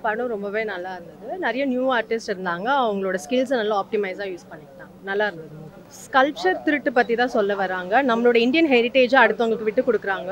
படம் ரொம்பவே நல்லா இருந்தது. நிறைய நியூ ஆர்டிஸ்ட் இருந்தாங்க. அவங்களோட ஸ்கில்ஸை நல்லா ஆப்டிமைஸாக யூஸ் பண்ணிக்கிட்டாங்க. நல்லா இருந்தது. ஸ்கல்ப்சர் திருட்டு பற்றி தான் சொல்ல வராங்க. நம்மளோட இந்தியன் ஹெரிட்டேஜை அடுத்தவங்களுக்கு விட்டு கொடுக்குறாங்க.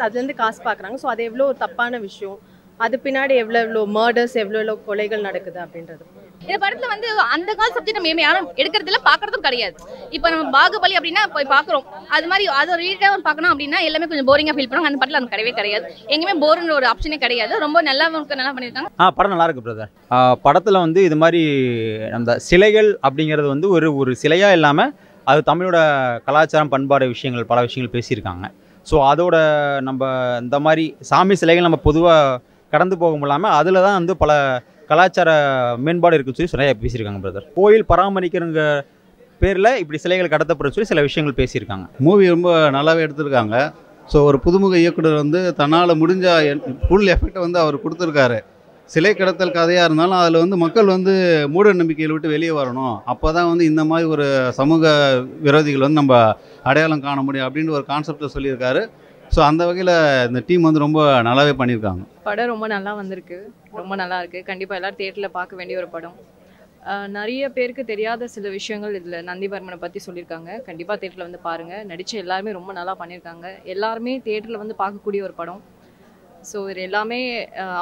அதுலேருந்து காசு பார்க்குறாங்க. ஸோ அது எவ்வளோ ஒரு தப்பான விஷயம், அது பின்னாடி எவ்வளோ மர்டர்ஸ், எவ்வளோ குலைகள் நடக்குது அப்படின்றது. இந்த படத்துல வந்து அந்த கால சப்ஜெக்ட் நம்ம யாரும் எடுக்கிறதுல பாக்குறதும் கிடையாது. இப்போ நம்ம பாகுபலி அப்படின்னா போய் பாக்குறோம், அது மாதிரி அது ரீட்டா பார்க்கணும் அப்படின்னா எல்லாமே கொஞ்சம் போரிங்கா ஃபீல் பண்ணுவாங்க. அந்த படத்துல அது கிடையவே கிடையாது. எங்கேயுமே போர்ன்ற ஒரு ஆப்ஷனே கிடையாது. ரொம்ப நல்லா பண்ணியிருக்காங்க. படம் நல்லா இருக்கு பிரதர். படத்தில் வந்து இது மாதிரி அந்த சிலைகள் அப்படிங்கிறது வந்து ஒரு சிலையாக இல்லாமல் அது தமிழோட கலாச்சாரம், பண்பாடு விஷயங்கள், பல விஷயங்கள் பேசியிருக்காங்க. ஸோ அதோட நம்ம இந்த மாதிரி சாமி சிலைகள் நம்ம பொதுவாக கடந்து போக முடியாமல் அதில் தான் வந்து பல கலாச்சார மேம்பாடு இருக்குன்னு சொல்லி நிறைய பேசியிருக்காங்க பிரதர். கோயில் பராமரிக்கிறங்க பேரில் இப்படி சிலைகள் கடத்தப்படுன்னு சொல்லி சில விஷயங்கள் பேசியிருக்காங்க. மூவி ரொம்ப நல்லாவே எடுத்திருக்காங்க. ஸோ ஒரு புதுமுக இயக்குனர் வந்து தன்னால் முடிஞ்ச ஃபுல் எஃபெக்டை வந்து அவர் கொடுத்துருக்காரு. சிலை கடத்தல் கதையாக இருந்தாலும் அதில் வந்து மக்கள் வந்து மூட நம்பிக்கையில் விட்டு வெளியே வரணும். அப்போ தான் வந்து இந்த மாதிரி ஒரு சமூக விரோதிகள் வந்து நம்ம அடையாளம் காண முடியும் அப்படின்ற ஒரு கான்செப்டை சொல்லியிருக்காரு. ஸோ அந்த வகையில் இந்த டீம் வந்து ரொம்ப நல்லாவே பண்ணியிருக்காங்க. படம் ரொம்ப நல்லா வந்திருக்கு, ரொம்ப நல்லா இருக்குது. கண்டிப்பாக எல்லோரும் தியேட்டரில் பார்க்க வேண்டிய ஒரு படம். நிறைய பேருக்கு தெரியாத சில விஷயங்கள் இதில் நந்திவர்மனை பற்றி சொல்லியிருக்காங்க. கண்டிப்பாக தியேட்டரில் வந்து பாருங்கள். நடித்த எல்லாருமே ரொம்ப நல்லா பண்ணியிருக்காங்க. எல்லாருமே தியேட்டரில் வந்து பார்க்கக்கூடிய ஒரு படம். ஸோ இது எல்லாமே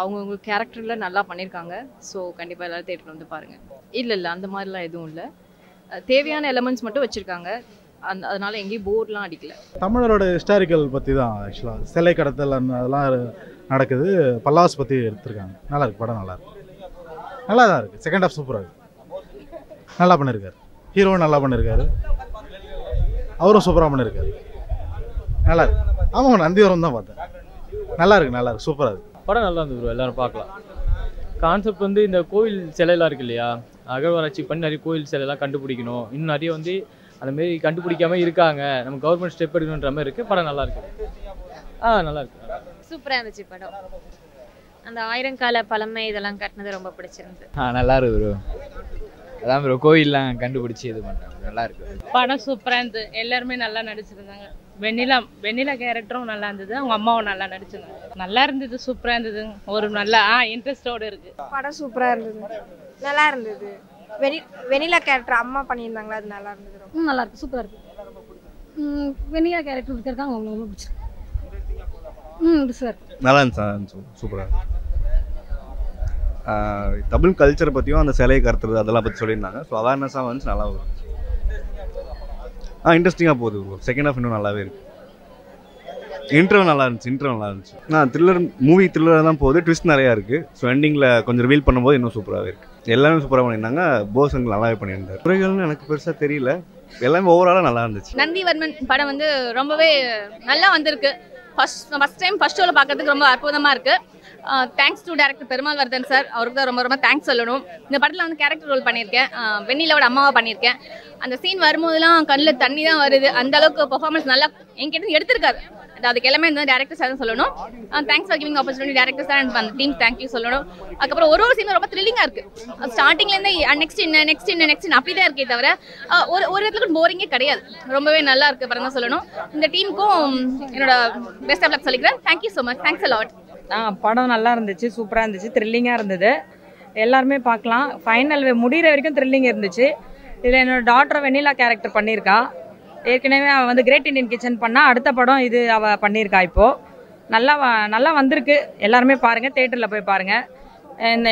அவங்கவுங்க கேரக்டரில் நல்லா பண்ணியிருக்காங்க. ஸோ கண்டிப்பாக எல்லோரும் தியேட்டரில் வந்து பாருங்கள். இல்லை அந்த மாதிரிலாம் எதுவும் இல்லை. தேவையான எலமெண்ட்ஸ் மட்டும் வச்சுருக்காங்க. அதனால் எங்கேயும் போர்ட்லாம் அடிக்கல. தமிழரோட ஹிஸ்டாரிக்கல் பற்றி தான் ஆக்சுவலாக சிலை கடத்தல் அதெல்லாம் நடக்குது. பல்லாஸ் பற்றி எடுத்திருக்காங்க. நல்லா இருக்குது படம். நல்லா தான் இருக்குது. செகண்ட் ஹாஃப் சூப்பராக இருக்குது. நல்லா பண்ணியிருக்காரு. ஹீரோவும் நல்லா பண்ணியிருக்காரு. அவரும் சூப்பராக பண்ணியிருக்காரு. நல்லா இருக்கு. ஆமாம், நந்திவரம் தான் பார்த்தேன். நல்லா இருக்கு. சூப்பராக இருக்குது. படம் நல்லா இருந்தது ப்ரோ. எல்லோரும் பார்க்கலாம். கான்செப்ட் வந்து இந்த கோவில் சிலையெல்லாம் இருக்கு இல்லையா, அகழ்வாராய்ச்சி பண்ணி நிறைய கோவில் சிலையெல்லாம் கண்டுபிடிக்கணும். இன்னும் நிறைய வந்து அந்தமாரி கண்டுபிடிக்காம இருக்காங்க. நம்ம கவர்மெண்ட் ஸ்டெப் எடுக்கணுன்ற மாதிரி இருக்குது. படம் நல்லா இருக்கு. நல்லா இருக்கு. சூப்பராக இருந்துச்சு படம். அந்த 1000 கால பழமை இதெல்லாம் கட்டினது ரொம்ப பிடிச்சிருந்து. நல்லா இருக்கு ப்ரோ. அதான் ப்ரோ கோயிலெலாம் கண்டுபிடிச்சி இது பண்ணுறாங்க. நல்லா இருக்கு. படம் சூப்பராக இருந்தது. எல்லாருமே நல்லா நடிச்சிருந்தாங்க. வெண்ணிலா கேரக்டரும் நல்லா இருந்தது. அவங்க அம்மாவும் நல்லா நடிச்சிருந்தாங்க. நல்லா இருந்தது. சூப்பராக இருந்தது. ஒரு நல்லா இன்ட்ரெஸ்டோடு இருக்கு. படம் சூப்பராக இருந்தது. நல்லா இருந்தது. வெண்ணிலா கேரக்டர் அம்மா பண்ணியிருந்தாங்களா, அது நல்லா இருந்தது. நல்லா இருக்கு. சூப்பராக இருக்கு. வெண்ணிலா கேரக்டர் இருக்காங்க. அவங்க ரொம்ப பிடிச்சிருக்கு. சார் நல்லா இருந்துச்சு. சூப்பராக தமிழ் கல்ச்சரை பற்றியும் அந்த சிலையை கருத்துறது அதெல்லாம் பற்றி சொல்லியிருந்தாங்க. ஸோ அவேர்னஸாக வந்துச்சு. நல்லா இருந்துச்சு. இன்ட்ரெஸ்டிங்காக போகுது. செகண்ட் ஹாஃப் இன்னும் நல்லாவே இருக்குது. இன்ட்ரோ நல்லா இருந்துச்சு. த்ரில்லர் மூவி த்ரில்லராக தான் போகுது. ட்விஸ்ட் நிறையா இருக்குது. ஸோ எண்டிங்கில் கொஞ்சம் ரிவீல் பண்ணும்போது இன்னும் சூப்பராகவே இருக்குது. எல்லாமே சூப்பராக பண்ணியிருந்தாங்க. போஸ் நல்லாவே பண்ணியிருந்தார். குறைகள்னு எனக்கு பெருசாக தெரியல. எல்லாமே ஓவராலாக நல்லா இருந்துச்சு. நந்திவர்மன் படம் வந்து ரொம்பவே நல்லா வந்திருக்கு. ஃபர்ஸ்ட் டைம் ஃபர்ஸ்ட் ஷோவில் பார்க்கறதுக்கு ரொம்ப அற்புதமாக இருக்குது. Thanks to director Perumal Vardhan sir. அவருக்கு தான் ரொம்ப தேங்க்ஸ் சொல்லணும். இந்த படத்தில் வந்து கேரக்டர் ரோல் பண்ணியிருக்கேன். வெண்ணிலாவோட அம்மாவை பண்ணியிருக்கேன். அந்த சீன் வரும்போதெல்லாம் கண்ணில் தண்ணி தான் வருது. அந்த அளவுக்கு பெர்ஃபார்மன்ஸ் நல்லா என்கிட்ட எடுத்திருக்காரு. அதுக்கு எல்லாமே இந்த டேரக்டர் சார் சொல்லணும். Thanks for giving opportunity director sir and அந்த டீம் தேங்க்யூ சொல்லணும். அதுக்கப்புறம் ஒரு சீன் ரொம்ப த்ரில்லிங்காக இருக்குது. ஸ்டார்டிங்லேருந்து நெக்ஸ்ட் அப்படி தான் இருக்கே தவிர ஒரு இடத்துல போரிங்கே கிடையாது. ரொம்பவே நல்லா இருக்குது படம் தான் சொல்லணும். இந்த டீமுக்கும் என்னோட பெஸ்ட் ஆஃப் லக் சொல்லிக்கிறேன். Thank you so much. Thanks a lot. படம் நல்லா இருந்துச்சு. சூப்பராக இருந்துச்சு. த்ரில்லிங்காக இருந்தது. எல்லாருமே பார்க்கலாம். ஃபைனல் முடிகிற வரைக்கும் த்ரில்லிங் இருந்துச்சு. இதில் என்னோட டாட்டர் வெண்ணிலா கேரக்டர் பண்ணியிருக்கா. ஏற்கனவே அவள் வந்து கிரேட் இண்டியன் கிச்சன் பண்ணால் அடுத்த படம் இது அவள் பண்ணியிருக்கா. இப்போது நல்லா வந்திருக்கு. எல்லாருமே பாருங்கள். தியேட்டரில் போய் பாருங்கள்.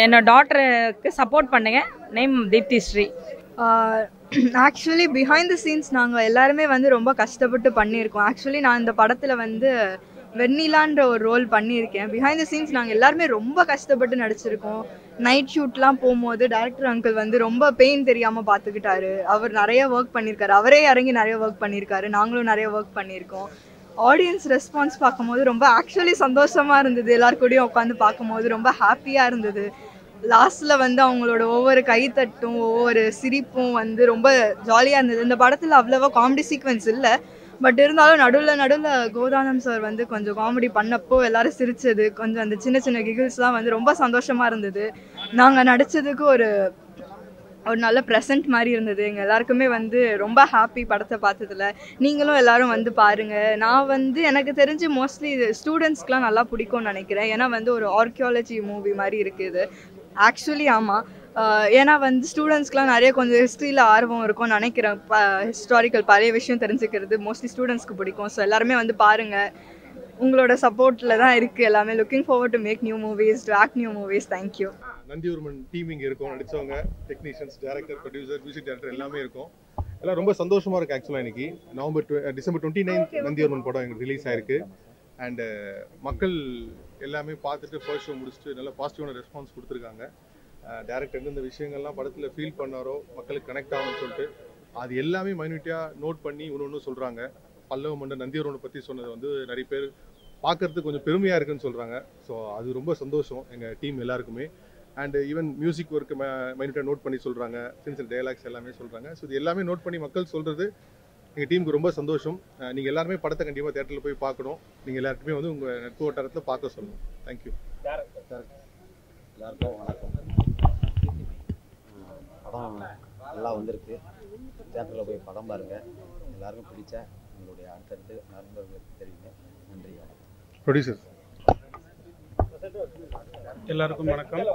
என்னோட டாட்டருக்கு சப்போர்ட் பண்ணுங்கள். Name Deepthi Sri. Actually behind the scenes நாங்கள் எல்லாருமே வந்து ரொம்ப கஷ்டப்பட்டு பண்ணியிருக்கோம். ஆக்சுவலி நான் இந்த படத்தில் வந்து வெண்ணிலான்ற ஒரு ரோல் பண்ணியிருக்கேன். பிஹைண்ட் த சீன்ஸ் நாங்கள் எல்லாருமே ரொம்ப கஷ்டப்பட்டு நடிச்சிருக்கோம். நைட் ஷூட்லாம் போகும்போது டேரக்டர் அங்கிள் வந்து ரொம்ப பெயின் தெரியாமல் பார்த்துக்கிட்டாரு. அவர் நிறைய ஒர்க் பண்ணியிருக்காரு. அவரே இறங்கி நிறைய ஒர்க் பண்ணியிருக்காரு. நாங்களும் நிறைய ஒர்க் பண்ணியிருக்கோம். ஆடியன்ஸ் ரெஸ்பான்ஸ் பார்க்கும்போது ரொம்ப ஆக்சுவலி சந்தோஷமாக இருந்தது. எல்லாருக்கூடையும் உட்காந்து பார்க்கும்போது ரொம்ப ஹாப்பியாக இருந்தது. லாஸ்ட்டில் வந்து அவங்களோட ஒவ்வொரு கைத்தட்டும் ஒவ்வொரு சிரிப்பும் வந்து ரொம்ப ஜாலியாக இருந்தது. இந்த படத்தில் அவ்வளோவா காமெடி சீக்வன்ஸ் இல்லை. பட் இருந்தாலும் நடுவில் கோதானம் சார் வந்து கொஞ்சம் காமெடி பண்ணப்போ எல்லாரும் சிரிச்சது, கொஞ்சம் அந்த சின்ன கிகிள்ஸ்லாம் வந்து ரொம்ப சந்தோஷமாக இருந்தது. நாங்கள் நடித்ததுக்கு ஒரு ஒரு நல்ல ப்ரெசன்ட் மாதிரி இருந்தது. எங்கள் எல்லாருக்குமே வந்து ரொம்ப ஹாப்பி படத்தை பார்த்ததில். நீங்களும் எல்லாரும் வந்து பாருங்கள். நான் வந்து எனக்கு தெரிஞ்சு மோஸ்ட்லி இது ஸ்டூடெண்ட்ஸ்க்குலாம் நல்லா பிடிக்கும்னு நினைக்கிறேன். ஏன்னா வந்து ஒரு ஆர்கியாலஜி மூவி மாதிரி இருக்குது ஆக்சுவலி. ஆமாம், ஏன்னா வந்து ஸ்டூடெண்ட்ஸ்க்குலாம் நிறைய கொஞ்சம் ஹிஸ்ட்ரியில் ஆர்வம் இருக்கும்னு நினைக்கிறேன். ஹிஸ்டாரிக்கல் பழைய விஷயம் தெரிஞ்சுக்கிறது மோஸ்ட்லி ஸ்டூடெண்ட்ஸ்க்கு பிடிக்கும். ஸோ எல்லாருமே வந்து பாருங்கள். உங்களோட சப்போர்ட்டில் தான் இருக்குது எல்லாமே. Looking forward to make new movies, to act new movies. Thank you. Nandivarman team இங்கே இருக்கும், நடித்தவங்க, technicians, director, producer, music director எல்லாமே இருக்கும். எல்லாம் ரொம்ப சந்தோஷமாக இருக்குது. ஆக்சுவலாக இன்னைக்கு டிசம்பர் 29 நந்திவர்மன் படம் எங்களுக்கு ரிலீஸ் ஆயிருக்கு. அண்டு மக்கள் எல்லாமே பார்த்துட்டு ஃபர்ஸ்ட் ஷோ முடிச்சுட்டு நல்ல பாசிட்டிவான ரெஸ்பான்ஸ் கொடுத்துருக்காங்க. டேரக்டர் எந்தெந்த விஷயங்கள்லாம் படத்தில் ஃபீல் பண்ணாரோ மக்களுக்கு கனெக்ட் ஆகும்னு சொல்லிட்டு அது எல்லாமே மைன்யூட்டியாக நோட் பண்ணி ஒன்று சொல்கிறாங்க. பல்லவ மன்னர் நந்திவர்மனை பற்றி சொன்னது வந்து நிறைய பேர் பார்க்குறதுக்கு கொஞ்சம் பெருமையாக இருக்குன்னு சொல்கிறாங்க. ஸோ அது ரொம்ப சந்தோஷம் எங்கள் டீம் எல்லாருக்குமே. அண்ட் ஈவன் மியூசிக் ஒர்க்கு மைன்யூட்டாக நோட் பண்ணி சொல்கிறாங்க, சின்ன டைலாக்ஸ் எல்லாமே சொல்கிறாங்க. ஸோ இது எல்லாமே நோட் பண்ணி மக்கள் சொல்கிறது எங்கள் டீமுக்கு ரொம்ப சந்தோஷம். நீங்கள் எல்லாருமே படத்தை கண்டிப்பாக தேட்டரில் போய் பார்க்கணும். நீங்கள் எல்லாருக்குமே வந்து உங்கள் நட்பு வட்டாரத்தில் பார்க்க சொல்லணும். தேங்க்யூ. எல்லாருக்கும் வணக்கம். படம் நல்லா வந்திருக்கு. தேட்டரில் போய் படம் பாருங்கள். எல்லாருக்கும் பிடிச்ச உங்களுடைய அடுத்தடுத்து நண்பர்களுக்கு தெரியுங்க. நன்றி. ப்ரொடியூசர் எல்லாருக்கும் வணக்கம்.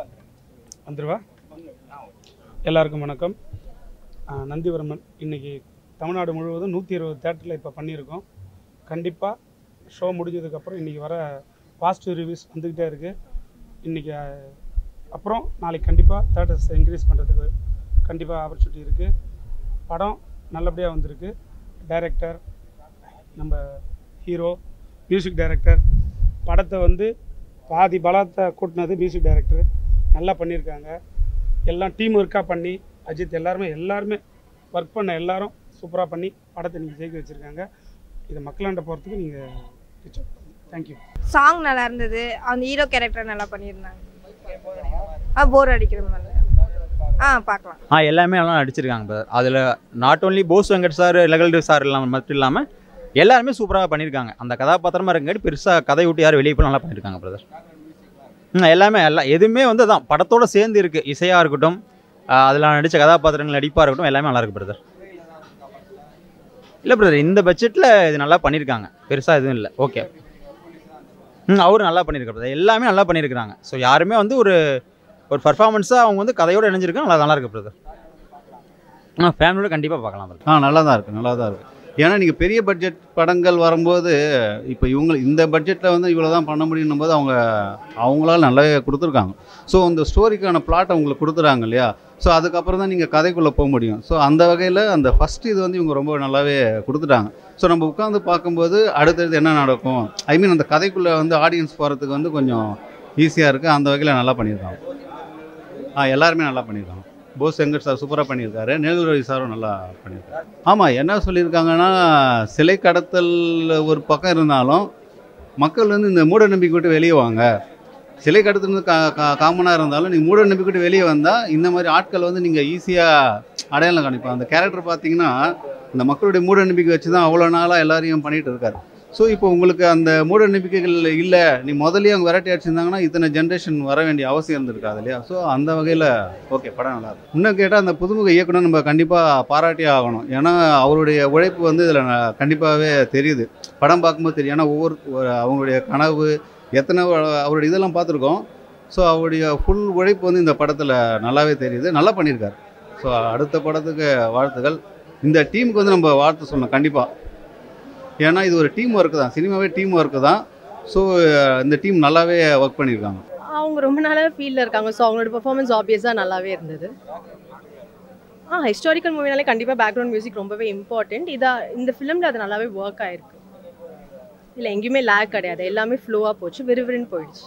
வந்துருவா. எல்லாருக்கும் வணக்கம். நந்திவர்மன் இன்னைக்கு தமிழ்நாடு முழுவதும் 120 தேட்டரில் இப்போ பண்ணியிருக்கோம். கண்டிப்பாக ஷோ முடிஞ்சதுக்கப்புறம் இன்றைக்கி வர பாசிட்டிவ் ரிவ்யூஸ் வந்துக்கிட்டே இருக்குது. இன்றைக்கி அப்புறம் நாளைக்கு கண்டிப்பாக தேட்டர்ஸ் இன்க்ரீஸ் பண்ணுறதுக்கு கண்டிப்பாக ஆப்பர்ச்சுனிட்டி இருக்குது. படம் நல்லபடியாக வந்திருக்கு. டைரக்டர், நம்ம ஹீரோ, மியூசிக் டைரக்டர், படத்தை வந்து பாதி பலத்தை கூட்டினது மியூசிக் டைரக்டர். நல்லா பண்ணியிருக்காங்க. எல்லாம் டீம் ஒர்க்காக பண்ணி அஜித் எல்லாருமே ஒர்க் பண்ண எல்லாரும் சூப்பராக பண்ணி படத்தை நீங்கள் ஜெயிக்க வச்சுருக்காங்க. இதை மக்களாண்ட போகிறதுக்கு நீங்கள் தேங்க்யூ. சாங் நல்லா இருந்தது. அந்த ஹீரோ கேரக்டர் நல்லா பண்ணியிருந்தாங்க. போர் அடிக்கிற மாதிரி பார்க்கலாம். எல்லாமே நல்லா நடிச்சிருக்காங்க. அதில் not only Bose Venkat sir, லெகல்டு சார் இல்லாமல் மட்டும் இல்லாமல் எல்லாருமே சூப்பராக பண்ணியிருக்காங்க. அந்த கதாபாத்திரமாக இருக்காட்டி பெருசாக கதை விட்டு யாரும் வெளியே போய் நல்லா பண்ணியிருக்காங்க பிரதர். எல்லாமே எதுவுமே வந்து அதான் படத்தோடு சேர்ந்து இருக்குது. இசையாக இருக்கட்டும், அதில் நடித்த கதாபாத்திரங்கள் நடிப்பாக இருக்கட்டும், எல்லாமே நல்லா இருக்குது பிரதர். இல்லை பிரதர், இந்த பட்ஜெட்டில் இது நல்லா பண்ணியிருக்காங்க. பெருசாக எதுவும் இல்லை. ஓகே. அவரும் நல்லா பண்ணியிருக்காரு பிரதர். எல்லாமே நல்லா பண்ணியிருக்கிறாங்க. ஸோ யாருமே வந்து ஒரு பர்ஃபார்மன்ஸாக அவங்க வந்து கதையோடு இணைஞ்சிருக்காங்க. நல்லா இருக்குது பிரதர். ஃபேமிலியோட கண்டிப்பாக பார்க்கலாம் பிரதர். நல்லா தான் இருக்குது. ஏன்னா நீங்கள் பெரிய பட்ஜெட் படங்கள் வரும்போது இப்போ இந்த பட்ஜெட்டில் வந்து இவ்வளோ தான் பண்ண முடியும் போது அவங்களால நல்லாவே கொடுத்துருக்காங்க. ஸோ அந்த ஸ்டோரிக்கான பிளாட்டை உங்களுக்கு கொடுத்துறாங்க இல்லையா? ஸோ அதுக்கப்புறம் தான் நீங்கள் கதைக்குள்ளே போக முடியும். ஸோ அந்த வகையில் அந்த ஃபஸ்ட்டு இது வந்து இவங்க ரொம்ப நல்லாவே கொடுத்துட்டாங்க. ஸோ நம்ம உட்காந்து பார்க்கும்போது அடுத்தடுத்து என்ன நடக்கும், அந்த கதைக்குள்ளே வந்து ஆடியன்ஸ் போகிறதுக்கு வந்து கொஞ்சம் ஈஸியாக இருக்குது. அந்த வகையில் நல்லா பண்ணியிருக்காங்க. எல்லாருமே நல்லா பண்ணியிருக்காங்க. போஸ் வெங்கட் சார் சூப்பராக பண்ணியிருக்காரு. நெல்ரவி சாரும் நல்லா பண்ணியிருக்காரு. ஆமாம், என்ன சொல்லியிருக்காங்கன்னா, சிலை கடத்தல் ஒரு பக்கம் இருந்தாலும் மக்கள் வந்து இந்த மூட நம்பிக்கை விட்டு வெளியே வாங்க. சிலை கடத்தல் காமனாக இருந்தாலும் நீங்கள் மூட நம்பிக்கை விட்டு வெளியே வந்தால் இந்த மாதிரி ஆட்கள் வந்து நீங்கள் ஈஸியாக அடையாளம் காணிப்பாங்க. அந்த கேரக்டர் பார்த்தீங்கன்னா இந்த மக்களுடைய மூட நம்பிக்கை வச்சு தான் அவ்வளோ நாளாக எல்லாரையும் பண்ணிகிட்டு இருக்காரு. ஸோ இப்போ உங்களுக்கு அந்த மூட நம்பிக்கைகள் இல்லை, நீ முதலே அவங்க விரட்டி அடிச்சிருந்தாங்கன்னா இத்தனை ஜென்ரேஷன் வர வேண்டிய அவசியம் இருந்திருக்காது இல்லையா? ஸோ அந்த வகையில் ஓகே, படம் நல்லாயிருக்கும். இன்னும் கேட்டால் அந்த புதுமுக இயக்குனர் நம்ம கண்டிப்பாக பாராட்டியே ஆகணும். ஏன்னா அவருடைய உழைப்பு வந்து இதில் கண்டிப்பாகவே தெரியுது. படம் பார்க்கும்போது தெரியும். ஏன்னா அவங்களுடைய கனவு எத்தனை அவருடைய இதெல்லாம் பார்த்துருக்கோம். ஸோ அவருடைய ஃபுல் உழைப்பு வந்து இந்த படத்தில் நல்லாவே தெரியுது. நல்லா பண்ணியிருக்காரு. ஸோ அடுத்த படத்துக்கு வாழ்த்துக்கள். இந்த டீமுக்கு வந்து நம்ம வாழ்த்து சொல்லணும் கண்டிப்பாக. ஏன்னா இது ஒரு டீம் ஒர்க்கு தான். சினிமாவே டீம் ஒர்க்கு தான். ஸோ இந்த டீம் நல்லாவே ஒர்க் பண்ணியிருக்காங்க. அவங்க ரொம்ப நாளாக ஃபீல்டில் இருக்காங்க. ஸோ அவங்களோட பெர்ஃபார்மன்ஸ் ஆப்வியஸாக நல்லாவே இருந்தது. ஹிஸ்டாரிக்கல் மூவினாலே கண்டிப்பாக பேக்ரவுண்ட் மியூசிக் ரொம்பவே இம்பார்ட்டண்ட். இந்த ஃபிலிமில் அது நல்லாவே ஒர்க் ஆகிருக்கு. இல்லை எங்கேயுமே லேக் கிடையாது. எல்லாமே ஃப்ளோவாக போச்சு, விறுவிறுன்னு போயிடுச்சு.